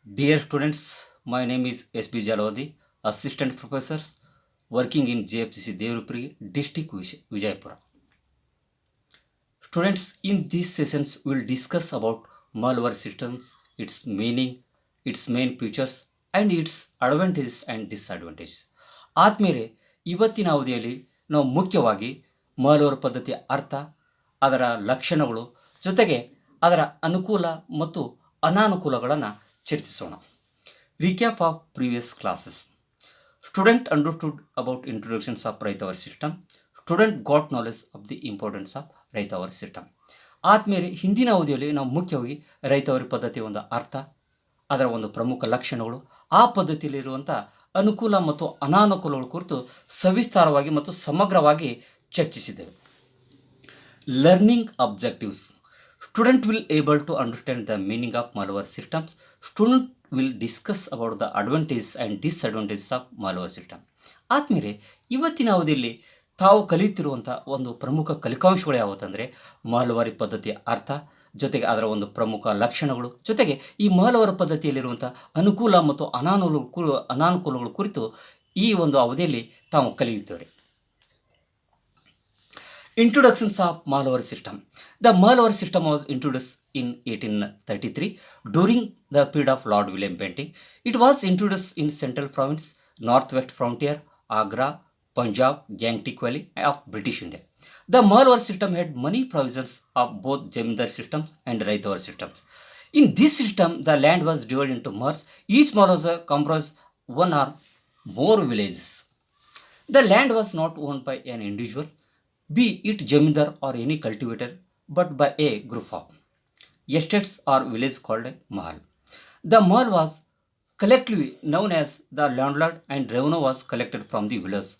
Dear students, my name is S.B. Jalwadi, Assistant Professor working in JFCC Devrupuri, District Vijaypura. Students, in these sessions, we will discuss about malware systems, its meaning, its main features, and its advantages and disadvantages. ಆದ್ಮೇಲೆ ಇವತ್ತಿನ ಅವಧಿಯಲ್ಲಿ ನಾವು ಮುಖ್ಯವಾಗಿ malware ಪದ್ಧತಿಯ ಅರ್ಥ, ಅದರ ಲಕ್ಷಣಗಳು, ಜೊತೆಗೆ ಅದರ ಅನುಕೂಲ ಮತ್ತು ಅನಾನುಕೂಲಗಳನ್ನು ಚರ್ಚಿಸೋಣ. Recap of previous classes. Student understood about introductions of Raitawar system. Student got knowledge of the importance of Raitawar system. ಆದ್ಮೇಲೆ ಹಿಂದಿನ ಅವಧಿಯಲ್ಲಿ ನಾವು ಮುಖ್ಯವಾಗಿ ರೈತವರಿ ಪದ್ಧತಿಯ ಒಂದು ಅರ್ಥ, ಅದರ ಒಂದು ಪ್ರಮುಖ ಲಕ್ಷಣಗಳು, ಆ ಪದ್ಧತಿಯಲ್ಲಿರುವಂಥ ಅನುಕೂಲ ಮತ್ತು ಅನಾನುಕೂಲಗಳ ಕುರಿತು ಸವಿಸ್ತಾರವಾಗಿ ಮತ್ತು ಸಮಗ್ರವಾಗಿ ಚರ್ಚಿಸಿದ್ದೇವೆ. Learning objectives. Student will able to understand the meaning of malware systems. Student will discuss about the advantages and disadvantages of malware system. ಆದ್ಮೇಲೆ ಇವತ್ತಿನ ಅವಧಿಯಲ್ಲಿ ತಾವು ಕಲಿತಿರುವಂಥ ಒಂದು ಪ್ರಮುಖ ಕಲಿಕಾಂಶಗಳು ಯಾವುದಂದರೆ ಮಾಲ್ವಾರಿ ಪದ್ಧತಿಯ ಅರ್ಥ, ಜೊತೆಗೆ ಅದರ ಒಂದು ಪ್ರಮುಖ ಲಕ್ಷಣಗಳು, ಜೊತೆಗೆ ಈ ಮಾಲ್ವಾರಿ ಪದ್ಧತಿಯಲ್ಲಿರುವಂಥ ಅನುಕೂಲ ಮತ್ತು ಅನಾನುಕೂಲಗಳ ಕುರಿತು ಈ ಒಂದು ಅವಧಿಯಲ್ಲಿ ತಾವು ಕಲಿಯುತ್ತೇವೆ. Introductions of malware system. The malware system was introduced in 1833 during the period of Lord William Bentinck. It was introduced in Central Province, Northwest Frontier, Agra, Punjab, Gangtok Valley of British India. The malware system had many provisions of both Jamindar systems and Raitawar systems. In this system, the land was divided into merge. Each malware comprised one or more villages. The land was not owned by an individual, be it Jamindar or any cultivator, but by a group of estates or village called a mahal. The mahal was collectively known as the landlord and revenue was collected from the village.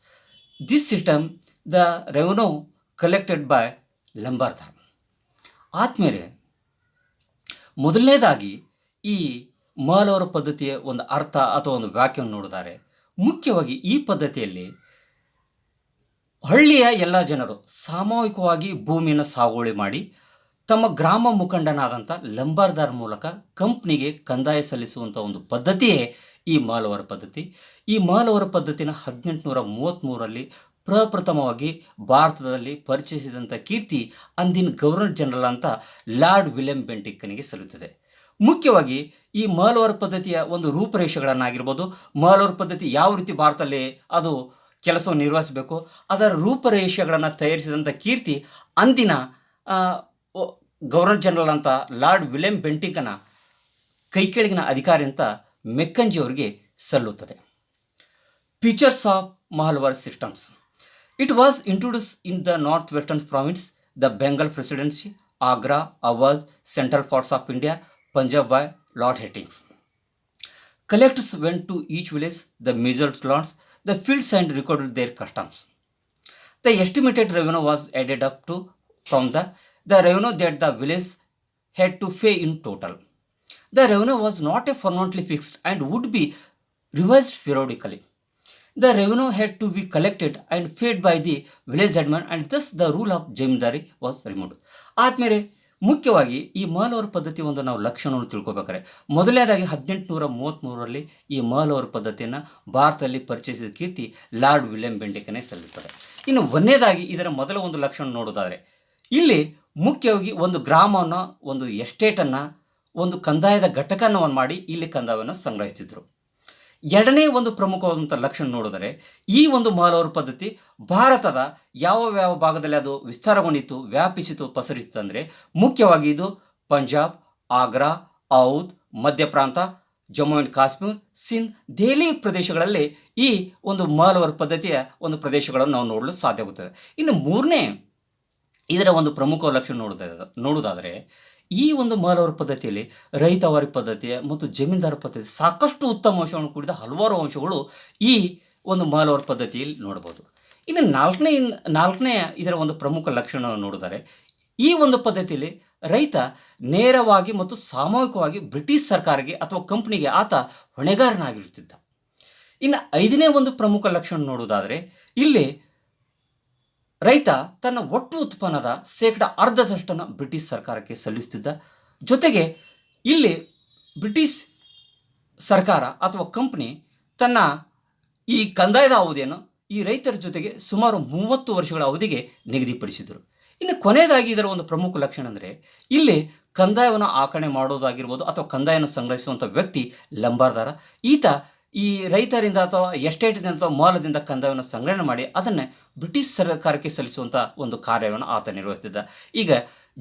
This system, the revenue collected by ಲಂಬಾರ್ದಾರ್. ಆದ್ಮೇಲೆ ಮೊದಲನೇದಾಗಿ ಈ ಮಾಲ್ವರ ಪದ್ಧತಿಯ ಒಂದು ಅರ್ಥ ಅಥವಾ ಒಂದು ವ್ಯಾಖ್ಯಾನ ನೋಡಿದರೆ, ಮುಖ್ಯವಾಗಿ ಈ ಪದ್ಧತಿಯಲ್ಲಿ ಹಳ್ಳಿಯ ಎಲ್ಲ ಜನರು ಸಾಮೂಹಿಕವಾಗಿ ಭೂಮಿಯನ್ನು ಸಾಗುವಳಿ ಮಾಡಿ ತಮ್ಮ ಗ್ರಾಮ ಮುಖಂಡನಾದಂಥ ಲಂಬಾರ್ದಾರ್ ಮೂಲಕ ಕಂಪ್ನಿಗೆ ಕಂದಾಯ ಸಲ್ಲಿಸುವಂಥ ಒಂದು ಪದ್ಧತಿಯೇ ಈ ಮಾಲ್ವರ ಪದ್ಧತಿ. ಈ ಮಾಲ್ವರ ಪದ್ಧತಿನ 1833ರಲ್ಲಿ ಪ್ರಪ್ರಥಮವಾಗಿ ಭಾರತದಲ್ಲಿ ಪರಿಚಯಿಸಿದಂಥ ಕೀರ್ತಿ ಅಂದಿನ ಗವರ್ನರ್ ಜನರಲ್ ಅಂತ ಲಾರ್ಡ್ ವಿಲಿಯಂ ಬೆಂಟಿಕ್ನಿಗೆ ಸಲ್ಲುತ್ತದೆ. ಮುಖ್ಯವಾಗಿ ಈ ಮಾಲ್ವರ ಪದ್ಧತಿಯ ಒಂದು ರೂಪರೇಷೆಗಳನ್ನಾಗಿರ್ಬೋದು, ಮಾಲ್ವರ ಪದ್ಧತಿ ಯಾವ ರೀತಿ ಭಾರತದಲ್ಲಿ ಅದು ಕೆಲಸವನ್ನು ನಿರ್ವಹಿಸಬೇಕು, ಅದರ ರೂಪರೇಷೆಗಳನ್ನು ತಯಾರಿಸಿದಂಥ ಕೀರ್ತಿ ಅಂದಿನ ಗವರ್ನರ್ ಜನರಲ್ ಅಂತ ಲಾರ್ಡ್ ವಿಲಿಯಂ ಬೆಂಟಿಕ್ನ ಕೈಕೆಳಗಿನ ಅಧಿಕಾರಿ ಅಂತ ಮೆಕ್ಕಂಜಿ ಅವರಿಗೆ ಸಲ್ಲುತ್ತದೆ. Features of malware systems. It was introduce in the north western province, the Bengal presidency, Agra, Awadh, central parts of India, Punjab by Lord Hastings. Collectors went to each village, the measured lands, the fields and recorded their customs. The estimated revenue was added up to from the revenue that the village had to pay in total. The revenue was not a permanently fixed and would be revised periodically. The revenue had to be collected and paid by the village headman and thus the rule of Jamindari was removed. ಆದ್ಮೇಲೆ ಮುಖ್ಯವಾಗಿ ಈ ಮಾಲ್ವರ ಪದ್ಧತಿ ಒಂದು ನಾವು ಲಕ್ಷಣವನ್ನು ತಿಳ್ಕೊಬೇಕಾದ್ರೆ, ಮೊದಲನೇದಾಗಿ 1833ರಲ್ಲಿ ಈ ಮಾಲ್ವರ ಪದ್ಧತಿಯನ್ನು ಭಾರತದಲ್ಲಿ ಪರಿಚಯಿಸಿದ ಕೀರ್ತಿ ಲಾರ್ಡ್ ವಿಲಿಯಂ ಬೆಂಟಿಕ್ನೇ ಸಲ್ಲುತ್ತದೆ. ಇನ್ನು ಒಂದನೇದಾಗಿ ಇದರ ಮೊದಲ ಒಂದು ಲಕ್ಷಣ ನೋಡೋದಾದರೆ, ಇಲ್ಲಿ ಮುಖ್ಯವಾಗಿ ಒಂದು ಗ್ರಾಮವನ್ನು, ಒಂದು ಎಸ್ಟೇಟನ್ನು, ಒಂದು ಕಂದಾಯದ ಘಟಕವನ್ನು ಮಾಡಿ ಇಲ್ಲಿ ಕಂದಾಯವನ್ನು ಸಂಗ್ರಹಿಸಿದ್ರು. ಎರಡನೇ ಒಂದು ಪ್ರಮುಖವಾದಂಥ ಲಕ್ಷಣ ನೋಡಿದರೆ, ಈ ಒಂದು ಮಾಲ್ವರ ಪದ್ಧತಿ ಭಾರತದ ಯಾವ ಭಾಗದಲ್ಲಿ ಅದು ವಿಸ್ತಾರಗೊಂಡಿತ್ತು, ವ್ಯಾಪಿಸಿತು, ಪಸರಿಸಿತು ಅಂದರೆ ಮುಖ್ಯವಾಗಿ ಇದು ಪಂಜಾಬ್, ಆಗ್ರಾ, ಔಧ್, ಮಧ್ಯ ಪ್ರಾಂತ, ಜಮ್ಮು ಆ್ಯಂಡ್ ಕಾಶ್ಮೀರ್, ಸಿಂಧ್, ದೆಹಲಿ ಪ್ರದೇಶಗಳಲ್ಲಿ ಈ ಒಂದು ಮಾಲ್ವರ ಪದ್ಧತಿಯ ಒಂದು ಪ್ರದೇಶಗಳನ್ನು ನಾವು ನೋಡಲು ಸಾಧ್ಯವಾಗುತ್ತದೆ. ಇನ್ನು ಮೂರನೇ ಇದರ ಒಂದು ಪ್ರಮುಖ ಲಕ್ಷಣ ನೋಡುವುದಾದರೆ, ಈ ಒಂದು ಮಾಲ್ವರ ಪದ್ಧತಿಯಲ್ಲಿ ರೈತವಾರಿ ಪದ್ಧತಿಯ ಮತ್ತು ಜಮೀನ್ದಾರ ಪದ್ಧತಿ ಸಾಕಷ್ಟು ಉತ್ತಮ ಅಂಶಗಳನ್ನು ಕೂಡಿದ ಹಲವಾರು ಅಂಶಗಳು ಈ ಒಂದು ಮಾಲ್ವರ ಪದ್ಧತಿಯಲ್ಲಿ ನೋಡಬಹುದು. ಇನ್ನು ನಾಲ್ಕನೇ ಇದರ ಒಂದು ಪ್ರಮುಖ ಲಕ್ಷಣವನ್ನು ನೋಡಿದರೆ, ಈ ಒಂದು ಪದ್ಧತಿಯಲ್ಲಿ ರೈತ ನೇರವಾಗಿ ಮತ್ತು ಸಾಮೂಹಿಕವಾಗಿ ಬ್ರಿಟಿಷ್ ಸರ್ಕಾರಕ್ಕೆ ಅಥವಾ ಕಂಪ್ನಿಗೆ ಆತ ಹೊಣೆಗಾರನಾಗಿರುತ್ತಿದ್ದ. ಇನ್ನು ಐದನೇ ಒಂದು ಪ್ರಮುಖ ಲಕ್ಷಣ ನೋಡುವುದಾದರೆ, ಇಲ್ಲಿ ರೈತ ತನ್ನ ಒಟ್ಟು ಉತ್ಪನ್ನದ 10% ಬ್ರಿಟಿಷ್ ಸರ್ಕಾರಕ್ಕೆ ಸಲ್ಲಿಸುತ್ತಿದ್ದ. ಜೊತೆಗೆ ಇಲ್ಲಿ ಬ್ರಿಟಿಷ್ ಸರ್ಕಾರ ಅಥವಾ ಕಂಪ್ನಿ ತನ್ನ ಈ ಕಂದಾಯದ ಅವಧಿಯನ್ನು ಈ ರೈತರ ಜೊತೆಗೆ ಸುಮಾರು 30 ವರ್ಷಗಳ ಅವಧಿಗೆ ನಿಗದಿಪಡಿಸಿದರು. ಇನ್ನು ಕೊನೆಯದಾಗಿ ಇದರ ಒಂದು ಪ್ರಮುಖ ಲಕ್ಷಣ ಅಂದರೆ ಇಲ್ಲಿ ಕಂದಾಯವನ್ನು ಆಕರಣೆ ಮಾಡೋದಾಗಿರ್ಬೋದು ಅಥವಾ ಕಂದಾಯವನ್ನು ಸಂಗ್ರಹಿಸುವಂಥ ವ್ಯಕ್ತಿ ಲಂಬಾರ್ದಾರ. ಈತ ಈ ರೈತರಿಂದ ಅಥವಾ ಎಸ್ಟೇಟಿನಿಂದ ಅಥವಾ ಮಾಲದಿಂದ ಕಂದಾಯವನ್ನು ಸಂಗ್ರಹಣೆ ಮಾಡಿ ಅದನ್ನೇ ಬ್ರಿಟಿಷ್ ಸರ್ಕಾರಕ್ಕೆ ಸಲ್ಲಿಸುವಂಥ ಒಂದು ಕಾರ್ಯವನ್ನು ಆತ ನಿರ್ವಹಿಸ್ತಿದ್ದ. ಈಗ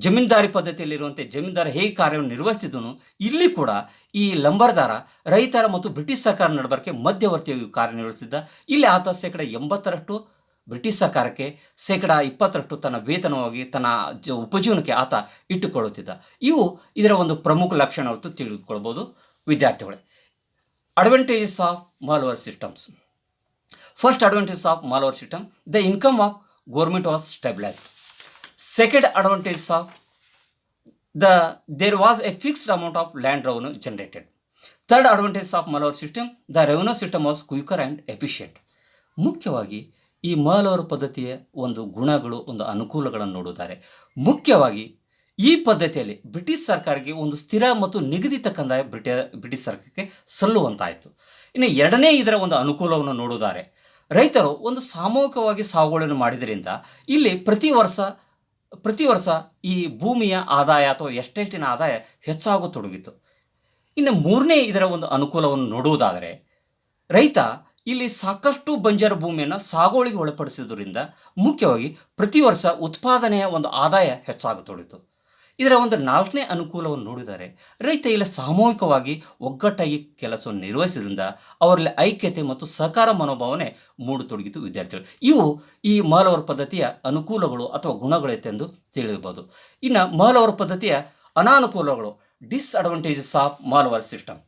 ಜಮೀನ್ದಾರಿ ಪದ್ಧತಿಯಲ್ಲಿರುವಂತೆ ಜಮೀನ್ದಾರ ಹೇಗೆ ಕಾರ್ಯವನ್ನು ನಿರ್ವಹಿಸ್ತಿದ್ದನು, ಇಲ್ಲಿ ಕೂಡ ಈ ಲಂಬರ್ದಾರ ರೈತರ ಮತ್ತು ಬ್ರಿಟಿಷ್ ಸರ್ಕಾರ ನಡಬರ್ಕೆ ಮಧ್ಯವರ್ತಿಯಾಗಿ ಕಾರ್ಯನಿರ್ವಹಿಸ್ತಿದ್ದ. ಇಲ್ಲಿ ಆತ 80% ಬ್ರಿಟಿಷ್ ಸರ್ಕಾರಕ್ಕೆ, 20% ತನ್ನ ವೇತನವಾಗಿ ತನ್ನ ಉಪಜೀವನಕ್ಕೆ ಆತ ಇಟ್ಟುಕೊಳ್ಳುತ್ತಿದ್ದ. ಇವು ಇದರ ಒಂದು ಪ್ರಮುಖ ಲಕ್ಷಣ ಹೊತ್ತು ತಿಳಿದುಕೊಳ್ಬೋದು ವಿದ್ಯಾರ್ಥಿಗಳೇ. Advantages of Malware systems. First advantage of Malware system, the income of government was stabilized. Second advantage of there was a fixed amount of land revenue generated. Third advantage of Malware system, the revenue system was quicker and efficient. ಮುಖ್ಯವಾಗಿ ಈ ಮಾಲವರ್ ಪದ್ಧತಿಯ ಒಂದು ಗುಣಗಳು, ಒಂದು ಅನುಕೂಲಗಳನ್ನು ನೋಡುತ್ತಾರೆ. ಮುಖ್ಯವಾಗಿ ಈ ಪದ್ಧತಿಯಲ್ಲಿ ಬ್ರಿಟಿಷ್ ಸರ್ಕಾರಕ್ಕೆ ಒಂದು ಸ್ಥಿರ ಮತ್ತು ನಿಗದಿತ ಕಂದಾಯ ಬ್ರಿಟಿಷ್ ಸರ್ಕಾರಕ್ಕೆ ಸಲ್ಲುವಂತಾಯಿತು. ಇನ್ನು ಎರಡನೇ ಇದರ ಒಂದು ಅನುಕೂಲವನ್ನು ನೋಡುತ್ತಾರೆ. ರೈತರು ಒಂದು ಸಾಮೂಹಿಕವಾಗಿ ಸಾಗುವಳಿಯನ್ನು ಮಾಡಿದ್ದರಿಂದ ಇಲ್ಲಿ ಪ್ರತಿ ವರ್ಷ ಈ ಭೂಮಿಯ ಆದಾಯ ಅಥವಾ ಎಸ್ಟೇಟಿನ ಆದಾಯ ಹೆಚ್ಚಾಗತೊಡಗಿತು. ಇನ್ನು ಮೂರನೇ ಇದರ ಒಂದು ಅನುಕೂಲವನ್ನು ನೋಡುವುದಾದರೆ, ರೈತ ಇಲ್ಲಿ ಸಾಕಷ್ಟು ಬಂಜರು ಭೂಮಿಯನ್ನು ಸಾಗುವಳಿಗೆ ಒಳಪಡಿಸುವುದರಿಂದ ಮುಖ್ಯವಾಗಿ ಪ್ರತಿ ವರ್ಷ ಉತ್ಪಾದನೆಯ ಒಂದು ಆದಾಯ ಹೆಚ್ಚಾಗತೊಡಗಿತು. ಇದರ ಒಂದು ನಾಲ್ಕನೇ ಅನುಕೂಲವನ್ನು ನೋಡಿದರೆ, ರೈತ ಇಲ್ಲಿ ಸಾಮೂಹಿಕವಾಗಿ ಒಗ್ಗಟ್ಟಾಗಿ ಕೆಲಸವನ್ನು ನಿರ್ವಹಿಸಿದ್ರಿಂದ ಅವರಲ್ಲಿ ಐಕ್ಯತೆ ಮತ್ತು ಸಹಕಾರ ಮನೋಭಾವನೆ ಮೂಡತೊಡಗಿತು ವಿದ್ಯಾರ್ಥಿಗಳು. ಇವು ಈ ಮಾಲವರ್ ಪದ್ಧತಿಯ ಅನುಕೂಲಗಳು ಅಥವಾ ಗುಣಗಳೆಂದು ತಿಳಿಯಬಹುದು. ಇನ್ನು ಮಾಲವರ್ ಪದ್ಧತಿಯ ಅನಾನುಕೂಲಗಳು, ಡಿಸ್ಅಡ್ವಾಂಟೇಜಸ್ ಆಫ್ ಮಾಲವರ್ system.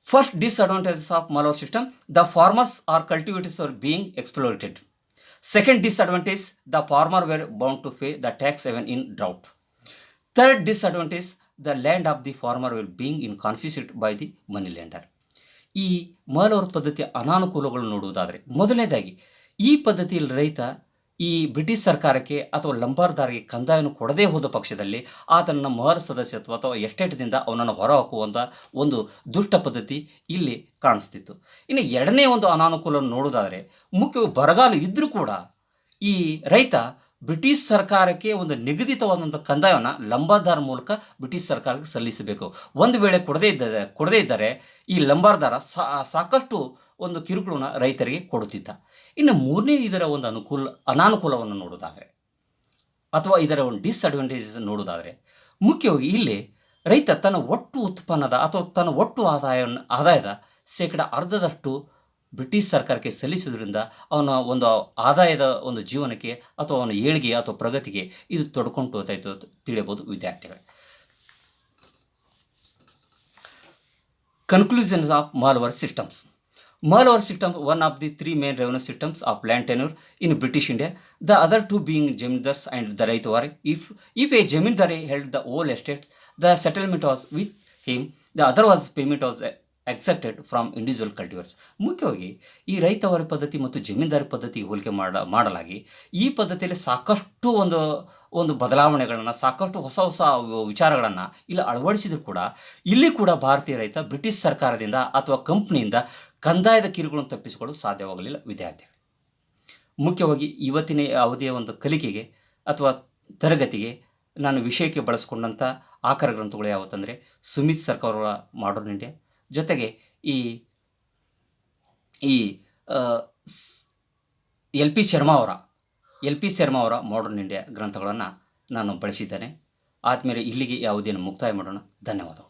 First disadvantages of malware system, the farmers or cultivators are being exploited. Second disadvantage, the farmer were bound to pay the tax even in drought. Third disadvantage, the land of the farmer will being in confiscated by the money lender. ಈ ಮಾಲವರ್ ಪದ್ಧತಿಯ ಅನಾನುಕೂಲಗಳು ನೋಡುವುದಾದರೆ, ಮೊದಲನೇದಾಗಿ ಈ ಪದ್ಧತಿಯಲ್ಲಿ ರೈತ ಈ British ಸರ್ಕಾರಕ್ಕೆ ಅಥವಾ ಲಂಬಾರ್ದಾರಿಗೆ ಕಂದಾಯವನ್ನು ಕೊಡದೇ ಹೋದ ಪಕ್ಷದಲ್ಲಿ ಆತನ ಮಹಲ್ ಸದಸ್ಯತ್ವ ಅಥವಾ ಎಸ್ಟೇಟ್ದಿಂದ ಅವನನ್ನು ಹೊರಹಾಕುವಂಥ ಒಂದು ದುಷ್ಟ ಪದ್ಧತಿ ಇಲ್ಲಿ ಕಾಣಿಸ್ತಿತ್ತು. ಇನ್ನು ಎರಡನೇ ಒಂದು ಅನಾನುಕೂಲವನ್ನು ನೋಡುವುದಾದರೆ, ಮುಖ್ಯವಾಗಿ ಬರಗಾಲ ಇದ್ದರೂ ಕೂಡ ಈ ರೈತ ಬ್ರಿಟಿಷ್ ಸರ್ಕಾರಕ್ಕೆ ಒಂದು ನಿಗದಿತವಾದಂಥ ಕಂದಾಯವನ್ನು ಲಂಬಾರ್ದಾರ ಮೂಲಕ ಬ್ರಿಟಿಷ್ ಸರ್ಕಾರಕ್ಕೆ ಸಲ್ಲಿಸಬೇಕು. ಒಂದು ವೇಳೆ ಕೊಡದೇ ಇದ್ದರೆ ಈ ಲಂಬಾರ್ದಾರ ಸಾಕಷ್ಟು ಒಂದು ಕಿರುಕುಳನ ರೈತರಿಗೆ ಕೊಡುತ್ತಿದ್ದ. ಇನ್ನು ಮೂರನೇ ಇದರ ಒಂದು ಅನಾನುಕೂಲವನ್ನು ನೋಡುವುದಾದರೆ ಅಥವಾ ಇದರ ಒಂದು ಡಿಸ್ಅಡ್ವಾಂಟೇಜಸ್ ನೋಡುವುದಾದರೆ, ಮುಖ್ಯವಾಗಿ ಇಲ್ಲಿ ರೈತ ತನ್ನ ಒಟ್ಟು ಉತ್ಪನ್ನದ ಅಥವಾ ತನ್ನ ಒಟ್ಟು ಆದಾಯದ 10% ಬ್ರಿಟಿಷ್ ಸರ್ಕಾರಕ್ಕೆ ಸಲ್ಲಿಸುವುದರಿಂದ ಅವನ ಒಂದು ಆದಾಯದ ಒಂದು ಜೀವನಕ್ಕೆ ಅಥವಾ ಅವನ ಏಳಿಗೆ ಅಥವಾ ಪ್ರಗತಿಗೆ ಇದು ತೊಡ್ಕೊಂಡು ಹೋಗ್ತಾಯಿತ್ತು ತಿಳಿಯಬಹುದು ವಿದ್ಯಾರ್ಥಿಗಳೇ. Conclusions of malware systems. Malware system, one of the three main revenue systems of land tenure in British India, the other two being Jamindars and the Raitwar. If a Jamindar held the whole estates, the settlement was with him, the other was payment was accepted from individual cultivars. ಮುಖ್ಯವಾಗಿ ಈ ರೈತವಾರಿ ಪದ್ಧತಿ ಮತ್ತು ಜಮೀನ್ದಾರಿ ಪದ್ಧತಿಗೆ ಹೋಲಿಕೆ ಮಾಡಲಾಗಿ ಈ ಪದ್ಧತಿಯಲ್ಲಿ ಸಾಕಷ್ಟು ಒಂದು ಬದಲಾವಣೆಗಳನ್ನು, ಸಾಕಷ್ಟು ಹೊಸ ವಿಚಾರಗಳನ್ನು ಇಲ್ಲಿ ಅಳವಡಿಸಿದ್ರು ಕೂಡ ಇಲ್ಲಿ ಕೂಡ ಭಾರತೀಯ ರೈತ ಬ್ರಿಟಿಷ್ ಸರ್ಕಾರದಿಂದ ಅಥವಾ ಕಂಪ್ನಿಯಿಂದ ಕಂದಾಯದ ಕಿರುಗಳನ್ನು ತಪ್ಪಿಸಿಕೊಳ್ಳಲು ಸಾಧ್ಯವಾಗಲಿಲ್ಲ ವಿದ್ಯಾರ್ಥಿಗಳು. ಮುಖ್ಯವಾಗಿ ಇವತ್ತಿನ ಅವಧಿಯ ಒಂದು ಕಲಿಕೆಗೆ ಅಥವಾ ತರಗತಿಗೆ ನಾನು ವಿಷಯಕ್ಕೆ ಬಳಸಿಕೊಂಡಂಥ ಆಕರ ಗ್ರಂಥಗಳು ಯಾವತ್ತಂದರೆ ಸುಮಿತ್ ಸರ್ಕಾರ್ ಅವರ ಮಾಡರ್ನ್ ಇಂಡಿಯಾ, ಜೊತೆಗೆ ಈ ಎಲ್ ಪಿ ಶರ್ಮಾ ಅವರ ಮಾಡರ್ನ್ ಇಂಡಿಯಾ ಗ್ರಂಥಗಳನ್ನು ನಾನು ಬಳಸಿದ್ದೇನೆ. ಆದಮೇಲೆ ಇಲ್ಲಿಗೆ ಯಾವುದೇನು ಮುಕ್ತಾಯ ಮಾಡೋಣ. ಧನ್ಯವಾದಗಳು.